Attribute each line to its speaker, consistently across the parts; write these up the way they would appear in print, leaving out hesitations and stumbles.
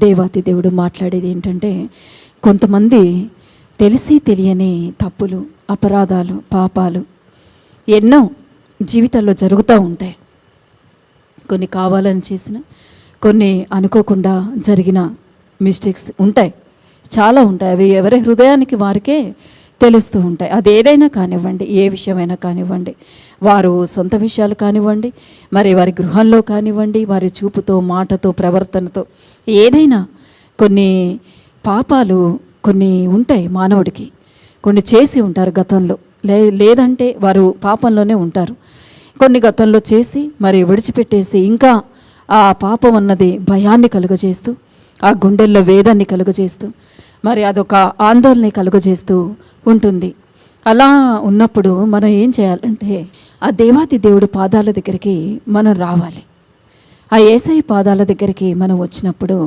Speaker 1: దేవాతి దేవుడు మాట్లాడేది ఏంటంటే, కొంతమంది తెలిసి తెలియని తప్పులు, అపరాధాలు, పాపాలు ఎన్నో జీవితాల్లో జరుగుతూ ఉంటాయి. కొన్ని కావాలని చేసిన, కొన్ని అనుకోకుండా జరిగిన మిస్టేక్స్ ఉంటాయి, చాలా ఉంటాయి. అవి ఎవరి హృదయానికి వారికే తెలుస్తూ ఉంటాయి. అది ఏదైనా కానివ్వండి, ఏ విషయమైనా కానివ్వండి, వారు సొంత విషయాలు కానివ్వండి, మరి వారి గృహంలో కానివ్వండి, వారి చూపుతో, మాటతో, ప్రవర్తనతో ఏదైనా కొన్ని పాపాలు కొన్ని ఉంటాయి. మానవుడికి కొన్ని చేసి ఉంటారు గతంలో, లేదంటే వారు పాపంలోనే ఉంటారు. కొన్ని గతంలో చేసి మరి విడిచిపెట్టేసి ఇంకా ఆ పాపం అన్నది భయాన్ని కలుగజేస్తూ, ఆ గుండెల్లో వేదాన్ని కలుగజేస్తూ, మరి అదొక ఆందోళన కలుగజేస్తూ ఉంటుంది. అలా ఉన్నప్పుడు మనం ఏం చేయాలంటే, ఆ దేవాతి దేవుడి పాదాల దగ్గరికి మనం రావాలి. ఆ యేసయ్య పాదాల దగ్గరికి మనం వచ్చినప్పుడు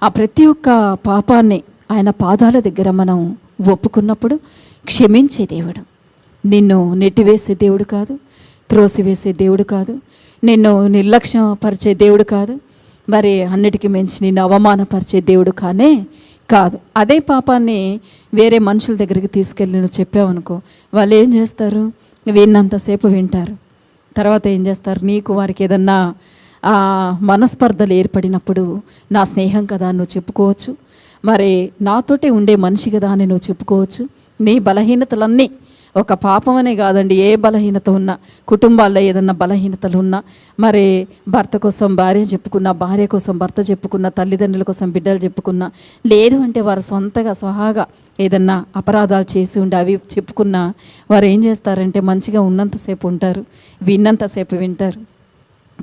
Speaker 1: ఆ ప్రతి ఒక్క పాపాన్ని ఆయన పాదాల దగ్గర మనం ఒప్పుకున్నప్పుడు క్షమించే దేవుడు, నిన్ను నెట్టివేసే దేవుడు కాదు, త్రోసివేసే దేవుడు కాదు, నిన్ను నిర్లక్ష్యపరిచే దేవుడు కాదు, మరి అన్నిటికీ మించి నిన్ను అవమానపరిచే దేవుడు కానే కాదు. అదే పాపాన్ని వేరే మనుషుల దగ్గరికి తీసుకెళ్ళి నువ్వు చెప్పావనుకో, వాళ్ళు ఏం చేస్తారు? విన్నంతసేపు వింటారు. తర్వాత ఏం చేస్తారు? నీకు వారికి ఏదన్నా మనస్పర్ధలు ఏర్పడినప్పుడు, నా స్నేహం కదా నువ్వు చెప్పుకోవచ్చు, మరి నాతోటే ఉండే మనిషి కదా అని నువ్వు చెప్పుకోవచ్చు. నీ బలహీనతలన్నీ, ఒక పాపమనే కాదండి, ఏ బలహీనత ఉన్నా, కుటుంబాల్లో ఏదన్నా బలహీనతలు ఉన్నా, మరి భర్త కోసం భార్య చెప్పుకున్నా, భార్య కోసం భర్త చెప్పుకున్నా, తల్లిదండ్రుల కోసం బిడ్డలు చెప్పుకున్నా, లేదు అంటే వారు సొంతగా స్వహాగా ఏదన్నా అపరాధాలు చేసి ఉండి అవి చెప్పుకున్నా, వారు ఏం చేస్తారంటే మంచిగా ఉన్నంతసేపు ఉంటారు, విన్నంతసేపు వింటారు.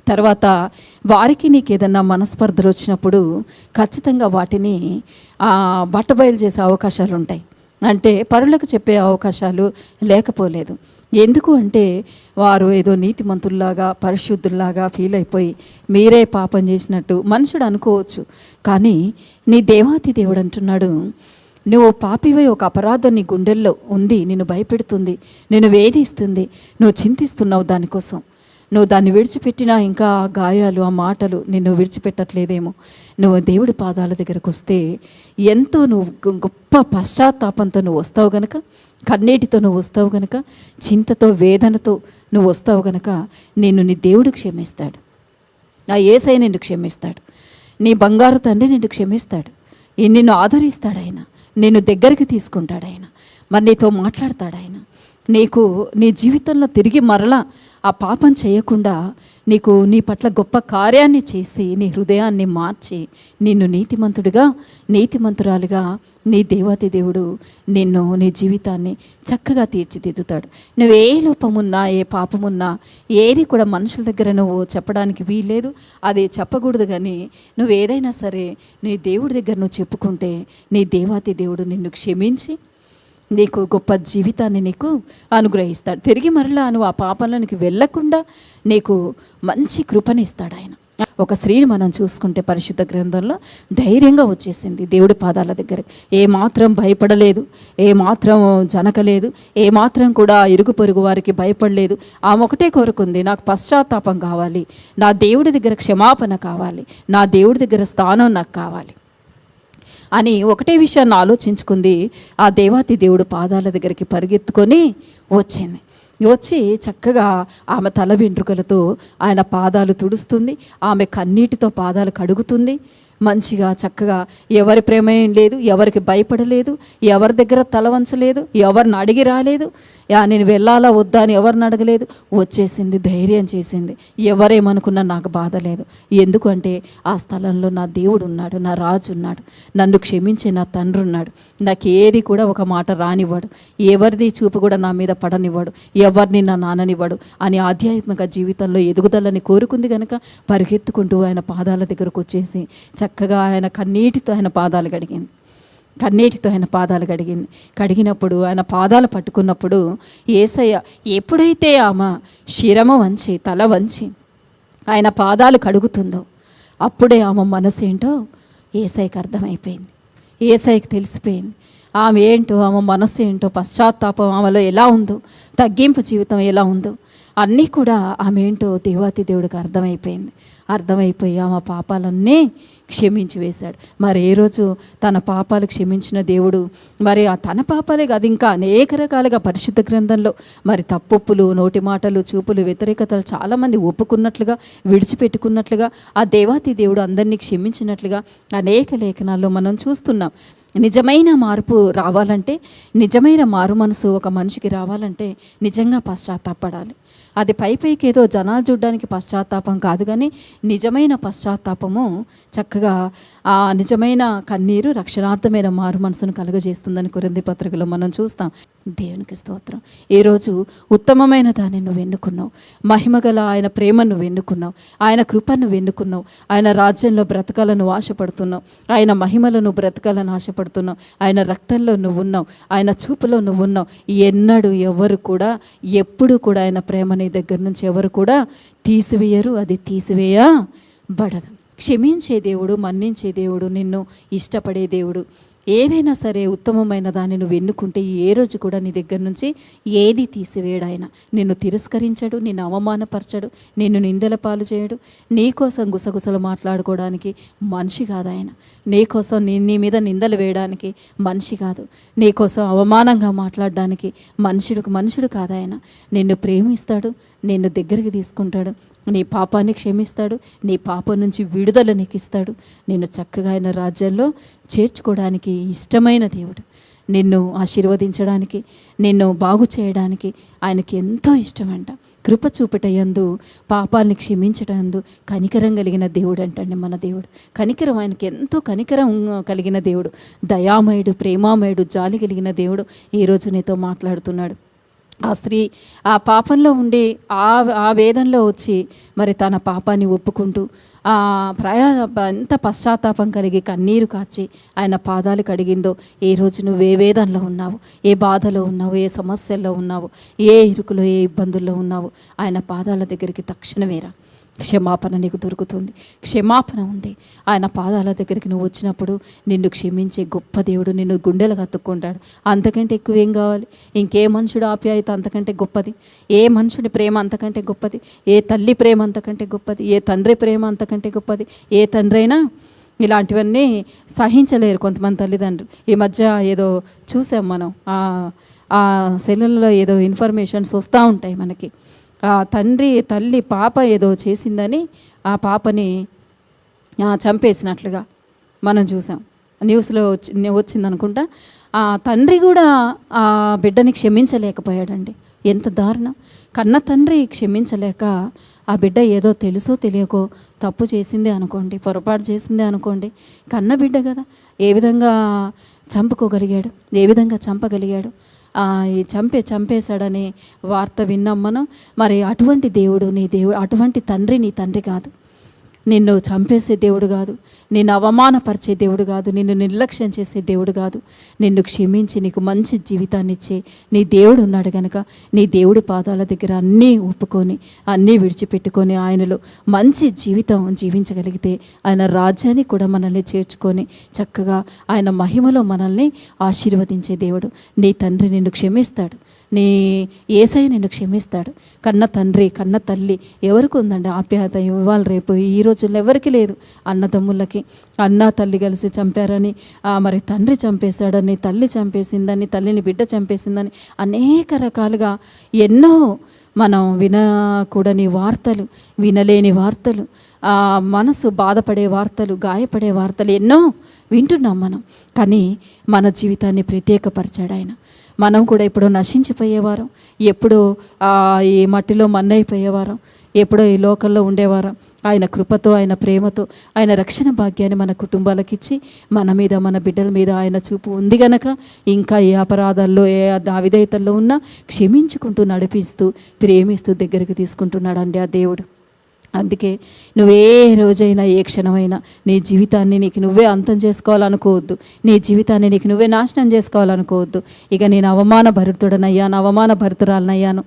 Speaker 1: తర్వాత వారికి నీకు ఏదన్నా మనస్పర్ధలు వచ్చినప్పుడు ఖచ్చితంగా వాటిని బట్టబయలు చేసే అవకాశాలు ఉంటాయి. అంటే పరులకు చెప్పే అవకాశాలు లేకపోలేదు. ఎందుకు అంటే వారు ఏదో నీతిమంతుల్లాగా, పరిశుద్ధుల్లాగా ఫీల్ అయిపోయి మీరే పాపం చేసినట్టు మనుషుడు అనుకోవచ్చు. కానీ నీ దేవాతి దేవుడు అంటున్నాడు, నువ్వు పాపివై ఒక అపరాధం నీ గుండెల్లో ఉంది, నిన్ను భయపెడుతుంది, నిన్ను వేధిస్తుంది, నువ్వు చింతిస్తున్నావు దానికోసం. నువ్వు దాన్ని విడిచిపెట్టినా ఇంకా గాయాలు, ఆ మాటలు నిన్ను విడిచిపెట్టట్లేదేమో. నువ్వు దేవుడి పాదాల దగ్గరకు వస్తే ఎంతో నువ్వు గొప్ప పశ్చాత్తాపంతో నువ్వు వస్తావు గనక, కన్నీటితో నువ్వు వస్తావు గనక, చింతతో, వేదనతో నువ్వు వస్తావు గనక నిన్ను నీ దేవుడు క్షమిస్తాడు. ఆ యేసయ్య నిన్ను క్షమిస్తాడు. నీ బంగారు తండ్రి నిన్ను క్షమిస్తాడు. నిన్ను ఆదరిస్తాడు ఆయన, నిన్ను దగ్గరికి తీసుకుంటాడు ఆయన, మరి నీతో మాట్లాడతాడు ఆయన. నీకు నీ జీవితంలో తిరిగి మరలా ఆ పాపం చేయకుండా నీకు నీ పట్ల గొప్ప కార్యాన్ని చేసి నీ హృదయాన్ని మార్చి నిన్ను నీతిమంతుడిగా, నీతిమంతురాలిగా నీ దేవాతి దేవుడు నిన్ను, నీ జీవితాన్ని చక్కగా తీర్చిదిద్దుతాడు. నువ్వు ఏ లోపమున్నా, ఏ పాపమున్నా, ఏది కూడా మనుషుల దగ్గర నువ్వు చెప్పడానికి వీల్లేదు, అది చెప్పకూడదు. కానీ నువ్వు ఏదైనా సరే నీ దేవుడి దగ్గర నువ్వు చెప్పుకుంటే నీ దేవాతి దేవుడు నిన్ను క్షమించి నీకు గొప్ప జీవితాన్ని నీకు అనుగ్రహిస్తాడు. తిరిగి మరలా నువ్వు ఆ పాపంలోనికి వెళ్ళకుండా నీకు మంచి కృపనిస్తాడు ఆయన. ఒక స్త్రీని మనం చూసుకుంటే పరిశుద్ధ గ్రంథంలో ధైర్యంగా వచ్చేసింది దేవుడి పాదాల దగ్గర, ఏమాత్రం భయపడలేదు, ఏమాత్రం జనకలేదు, ఏమాత్రం కూడా ఇరుగు పొరుగు వారికి భయపడలేదు. ఆమె ఒకటే కోరుకుంది, నాకు పశ్చాత్తాపం కావాలి, నా దేవుడి దగ్గర క్షమాపణ కావాలి, నా దేవుడి దగ్గర స్థానం నాకు కావాలి అని ఒకటే విషయాన్ని ఆలోచించుకుంది. ఆ దేవాతి దేవుడు పాదాల దగ్గరికి పరిగెత్తుకొని వచ్చింది. వచ్చి చక్కగా ఆమె తల వెంట్రుకలతో ఆయన పాదాలు తుడుస్తుంది, ఆమె కన్నీటితో పాదాలు కడుగుతుంది. మంచిగా చక్కగా ఎవరి ప్రమేయం లేదు, ఎవరికి భయపడలేదు, ఎవరి దగ్గర తల వంచలేదు, ఎవరిని అడిగి రాలేదు, నేను వెళ్ళాలా వద్దా అని ఎవరిని అడగలేదు, వచ్చేసింది, ధైర్యం చేసింది. ఎవరేమనుకున్నా నాకు బాధ లేదు. ఎందుకంటే ఆ స్థలంలో నా దేవుడు ఉన్నాడు, నా రాజు ఉన్నాడు, నన్ను క్షమించే నా తండ్రి ఉన్నాడు, నాకు ఏది కూడా ఒక మాట రానివ్వడు, ఎవరిది చూపు కూడా నా మీద పడనివ్వడు, ఎవరిని నా నాననివ్వడు అని ఆధ్యాత్మిక జీవితంలో ఎదుగుదలని కోరుకుంది కనుక పరిగెత్తుకుంటూ ఆయన పాదాల దగ్గరకు వచ్చేసి చక్కగా ఆయన కన్నీటితో ఆయన పాదాలు కడిగింది. కన్నీటితో ఆయన పాదాలు కడిగినప్పుడు ఆయన పాదాలు పట్టుకున్నప్పుడు యేసయ్య ఎప్పుడైతే ఆమె శిరము వంచి, తల వంచి ఆయన పాదాలు కడుగుతుందో అప్పుడే ఆమె మనసు ఏంటో యేసయ్యకి అర్థమైపోయింది. యేసయ్యకి తెలిసిపోయింది ఆమె ఏంటో, ఆమె మనసు ఏంటో, పశ్చాత్తాపం ఆమెలో ఎలా ఉందో, తగ్గింపు జీవితం ఎలా ఉందో. అన్నీ కూడా ఆమె ఏంటో దేవాతి దేవుడికి అర్థమైపోయి ఆమె పాపాలన్నీ క్షమించి వేశాడు. మరి ఏ రోజు తన పాపాలు క్షమించిన దేవుడు మరి తన పాపాలే కాదు, ఇంకా అనేక రకాలుగా పరిశుద్ధ గ్రంథంలో మరి తప్పులు, నోటి మాటలు, చూపులు, వ్యతిరేకతలు చాలామంది ఒప్పుకున్నట్లుగా, విడిచిపెట్టుకున్నట్లుగా ఆ దేవాతి దేవుడు అందరినీ క్షమించినట్లుగా అనేక లేఖనాల్లో మనం చూస్తున్నాం. నిజమైన మార్పు రావాలంటే, నిజమైన మారు మనసు ఒక మనిషికి రావాలంటే నిజంగా పశ్చాత్తాపడాలి. అది పైకి ఏదో జనాలు చూడడానికి పశ్చాత్తాపం కాదు, కానీ నిజమైన పశ్చాత్తాపము చక్కగా ఆ నిజమైన కన్నీరు రక్షణార్థమైన మారు మనసును కలుగజేస్తుందని కొరింథీ పత్రికలో మనం చూస్తాం. దేవునికి స్తోత్రం. ఈరోజు ఉత్తమమైన దాన్ని నువ్వు ఎన్నుకున్నావు, మహిమగల ఆయన ప్రేమను నువ్వు ఎన్నుకున్నావు, ఆయన కృపను ఎన్నుకున్నావు, ఆయన రాజ్యంలో బ్రతకాలను ఆశపడుతున్నావు, ఆయన మహిమలను బ్రతకాలను ఆశపడుతున్నావు, ఆయన రక్తంలో నువ్వున్నావు, ఆయన చూపులో నువ్వున్నావు. ఎన్నడూ ఎవరు కూడా ఎప్పుడు కూడా ఆయన ప్రేమని దగ్గర నుంచి ఎవరు కూడా తీసివేయరు, అది తీసివేయబడదు. క్షమించే దేవుడు, మన్నించే దేవుడు, నిన్ను ఇష్టపడే దేవుడు. ఏదైనా సరే ఉత్తమమైన దాన్ని నువ్వు ఎన్నుకుంటే ఏ రోజు కూడా నీ దగ్గర నుంచి ఏది తీసివేయడు. ఆయన నిన్ను తిరస్కరించడు, నిన్ను అవమానపరచడు, నిన్ను నిందల పాలు చేయడు. నీ కోసం గుసగుసలు మాట్లాడుకోవడానికి మనిషి కాదు ఆయన. నీ కోసం నీ మీద నిందలు వేయడానికి మనిషి కాదు. నీ కోసం అవమానంగా మాట్లాడడానికి మనుషుడు కాదు ఆయన. నిన్ను ప్రేమిస్తాడు, నిన్ను దగ్గరికి తీసుకుంటాడు, నీ పాపాన్ని క్షమిస్తాడు, నీ పాపం నుంచి విడుదల నీకు ఇస్తాడు. నిన్ను చక్కగా ఆయన రాజ్యంలో చేర్చుకోవడానికి ఇష్టమైన దేవుడు. నిన్ను ఆశీర్వదించడానికి, నిన్ను బాగు చేయడానికి ఆయనకి ఎంతో ఇష్టమంట. కృప చూపటయందు, పాపాలని క్షమించటందు కనికరం కలిగిన దేవుడు అంటండి మన దేవుడు. కనికరం, ఆయనకి ఎంతో కనికరం కలిగిన దేవుడు, దయామయుడు, ప్రేమామయుడు, జాలి కలిగిన దేవుడు ఈరోజు నీతో మాట్లాడుతున్నాడు. ఆ స్త్రీ ఆ పాపంలో ఉండి ఆ వేదనలో వచ్చి మరి తన పాపాన్ని ఒప్పుకుంటూ ఎంత పశ్చాత్తాపం కలిగి కన్నీరు కార్చి ఆయన పాదాలు కడిగిందో. ఏ రోజు నువ్వు ఏ వేదనలో ఉన్నావు, ఏ బాధలో ఉన్నావు, ఏ సమస్యల్లో ఉన్నావు, ఏ ఇరుకులో, ఏ ఇబ్బందుల్లో ఉన్నావు, ఆయన పాదాల దగ్గరికి తక్షణమేరా. క్షమాపణ నీకు దొరుకుతుంది, క్షమాపణ ఉంది. ఆయన పాదాల దగ్గరికి నువ్వు వచ్చినప్పుడు నిన్ను క్షమించే గొప్ప దేవుడు నిన్ను గుండెలకు హత్తుకుంటాడు. అంతకంటే ఎక్కువ ఏం కావాలి? ఇంకే మనుషుడు ఆప్యాయత అంతకంటే గొప్పది? ఏ మనుషుడి ప్రేమ అంతకంటే గొప్పది? ఏ తల్లి ప్రేమ అంతకంటే గొప్పది? ఏ తండ్రి ప్రేమ అంతకంటే గొప్పది? ఏ తండ్రి అయినా ఇలాంటివన్నీ సహించలేరు కొంతమంది తల్లిదండ్రులు. ఈ మధ్య ఏదో చూసాం మనం, ఆ సెల్లుల్లో ఏదో ఇన్ఫర్మేషన్స్ వస్తూ ఉంటాయి మనకి. తల్లి పాప ఏదో చేసిందని ఆ పాపని చంపేసినట్లుగా మనం చూసాం. న్యూస్లో వచ్చిందనుకుంటా. ఆ తండ్రి కూడా ఆ బిడ్డని క్షమించలేకపోయాడండి. ఎంత దారుణం! కన్న తండ్రి క్షమించలేక ఆ బిడ్డ ఏదో తెలుసో తెలియకో తప్పు చేసిందే అనుకోండి, పొరపాటు చేసిందే అనుకోండి, కన్న బిడ్డ కదా, ఏ విధంగా చంపుకోగలిగాడు, ఏ విధంగా చంపగలిగాడు? చంపేశాడనే వార్త విన్నాం మనం. మరి అటువంటి దేవుడు నీ దేవుడు, అటువంటి తండ్రి నీ తండ్రి కాదు. నిన్ను చంపేసే దేవుడు కాదు, నిన్ను అవమానపరిచే దేవుడు కాదు, నిన్ను నిర్లక్ష్యం చేసే దేవుడు కాదు. నిన్ను క్షమించి నీకు మంచి జీవితాన్ని ఇచ్చే నీ దేవుడు ఉన్నాడు కనుక నీ దేవుడి పాదాల దగ్గర అన్నీ ఒప్పుకొని, అన్నీ విడిచిపెట్టుకొని ఆయనలో మంచి జీవితం జీవించగలిగితే ఆయన రాజ్యాన్ని కూడా మనల్ని చేర్చుకొని చక్కగా ఆయన మహిమలో మనల్ని ఆశీర్వదించే దేవుడు. నీ తండ్రి నిన్ను క్షమిస్తాడు, నీ యేసయ్య నిన్ను క్షమిస్తాడు. కన్న తండ్రి, కన్న తల్లి ఎవరికి ఉందండి ఆప్యాయత? ఇవాళ రేపు ఈ రోజుల్లో ఎవరికి లేదు. అన్నదమ్ములకి అన్న తల్లి కలిసి చంపారని, మరి తండ్రి చంపేశాడని, తల్లి చంపేసిందని, తల్లిని బిడ్డ చంపేసిందని అనేక రకాలుగా ఎన్నో మనం వినకూడని వార్తలు, వినలేని వార్తలు, మనసు బాధపడే వార్తలు, గాయపడే వార్తలు ఎన్నో వింటున్నాం మనం. కానీ మన జీవితాన్ని ప్రత్యేకపరిచాడు ఆయన. మనం కూడా ఎప్పుడో నశించిపోయేవారం, ఎప్పుడో ఈ మట్టిలో మన్నైపోయేవారం, ఎప్పుడో ఈ లోకల్లో ఉండేవారం. ఆయన కృపతో, ఆయన ప్రేమతో, ఆయన రక్షణ భాగ్యాన్ని మన కుటుంబాలకు ఇచ్చి మన మీద, మన బిడ్డల మీద ఆయన చూపు ఉంది గనక ఇంకా ఏ అపరాధాల్లో, ఏ అవిధేయతల్లో ఉన్నా క్షమించుకుంటూ, నడిపిస్తూ, ప్రేమిస్తూ దగ్గరికి తీసుకుంటున్నాడు అండి ఆ దేవుడు. అందుకే నువ్వే రోజైనా, ఏ క్షణమైనా నీ జీవితాన్ని నీకు నువ్వే అంతం చేసుకోవాలనుకోవద్దు, నీ జీవితాన్ని నీకు నువ్వే నాశనం చేసుకోవాలనుకోవద్దు. ఇక నేను అవమాన భరితుడనయ్యాను, అవమాన భరితురాలనయ్యాను,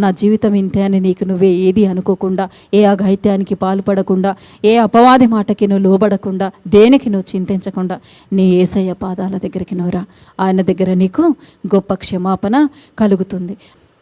Speaker 1: నా జీవితం ఇంతే అని నీకు నువ్వే ఏది అనుకోకుండా, ఏ అఘాయిత్యానికి పాల్పడకుండా, ఏ అపవాది మాటకి నువ్వు లోబడకుండా, దేనికి నువ్వు చింతించకుండా నీ యేసయ్య పాదాల దగ్గరికి నువ్వురా. ఆయన దగ్గర నీకు గొప్ప క్షమాపణ కలుగుతుంది.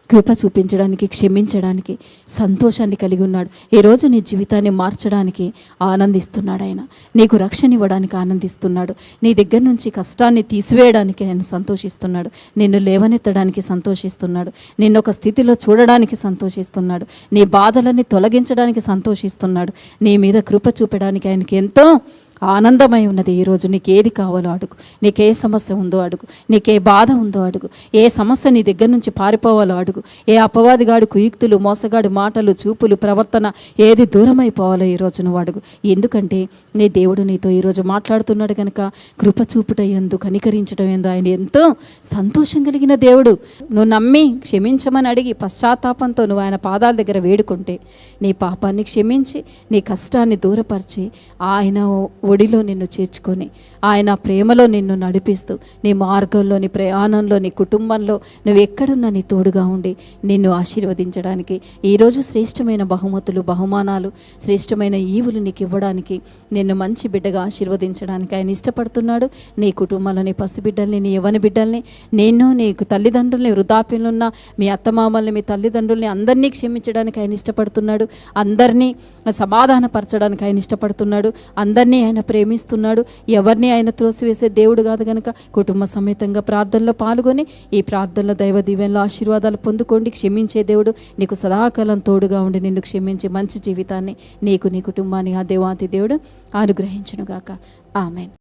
Speaker 1: కృప చూపించడానికి, క్షమించడానికి, సంతోషాన్ని కలిగి ఉన్నాడు. ఈరోజు నీ జీవితాన్ని మార్చడానికి ఆనందిస్తున్నాడు ఆయన. నీకు రక్షణ ఇవ్వడానికి ఆనందిస్తున్నాడు. నీ దగ్గర నుంచి కష్టాన్ని తీసివేయడానికి ఆయన సంతోషిస్తున్నాడు. నిన్ను లేవనెత్తడానికి సంతోషిస్తున్నాడు. నిన్ను ఒక స్థితిలో చూడడానికి సంతోషిస్తున్నాడు. నీ బాధలన్నీ తొలగించడానికి సంతోషిస్తున్నాడు. నీ మీద కృప చూపడానికి ఆయనకి ఎంతో ఆనందమై ఉన్నది. ఈరోజు నీకు ఏది కావాలో అడుగు. నీకే సమస్య ఉందో అడుగు. నీకే బాధ ఉందో అడుగు. ఏ సమస్య నీ దగ్గర నుంచి పారిపోవాలో అడుగు. ఏ అపవాదిగాడు కుయుక్తులు, మోసగాడు మాటలు, చూపులు, ప్రవర్తన ఏది దూరం అయిపోవాలో ఈరోజు నువ్వు అడుగు. ఎందుకంటే నీ దేవుడు నీతో ఈరోజు మాట్లాడుతున్నాడు కనుక కృప చూపుట ఎందు, కనికరించడం ఎందు ఆయన ఎంతో సంతోషం కలిగిన దేవుడు. నువ్వు నమ్మి క్షమించమని అడిగి పశ్చాత్తాపంతో నువ్వు ఆయన పాదాల దగ్గర వేడుకుంటే నీ పాపాన్ని క్షమించి, నీ కష్టాన్ని దూరపరిచి ఆయన ఒడిలో నిన్ను చేర్చుకొని, ఆయన ప్రేమలో నిన్ను నడిపిస్తూ, నీ మార్గంలో, నీ ప్రయాణంలో, నీ కుటుంబంలో నువ్వు ఎక్కడున్నా నీ తోడుగా ఉండి నిన్ను ఆశీర్వదించడానికి, ఈరోజు శ్రేష్టమైన బహుమతులు, బహుమానాలు, శ్రేష్టమైన ఈవులు నీకు ఇవ్వడానికి, నిన్ను మంచి బిడ్డగా ఆశీర్వదించడానికి ఆయన ఇష్టపడుతున్నాడు. నీ కుటుంబంలో నీ పసిబిడ్డల్ని, నీ యవ్వన బిడ్డల్ని, నీకు తల్లిదండ్రుల్ని, వృద్ధాప్యంలో ఉన్న మీ అత్తమామల్ని, మీ తల్లిదండ్రుల్ని అందరినీ క్షమించడానికి ఆయన ఇష్టపడుతున్నాడు. అందరినీ సమాధానపరచడానికి ఆయన ఇష్టపడుతున్నాడు. అందరినీ ఆయన ప్రేమిస్తున్నాడు. ఎవరిని ఆయన త్రోసివేసే దేవుడు కాదు కనుక కుటుంబ సమేతంగా ప్రార్థనలో పాల్గొని ఈ ప్రార్థనలో దైవ దీవెనలో ఆశీర్వాదాలు పొందుకోండి. క్షమించే దేవుడు నీకు సదాకాలం తోడుగా ఉండి నిన్ను క్షమించి మంచి జీవితాన్ని నీకు, నీ కుటుంబాన్ని ఆ దేవాతి దేవుడు అనుగ్రహించునుగాక. ఆమెన్.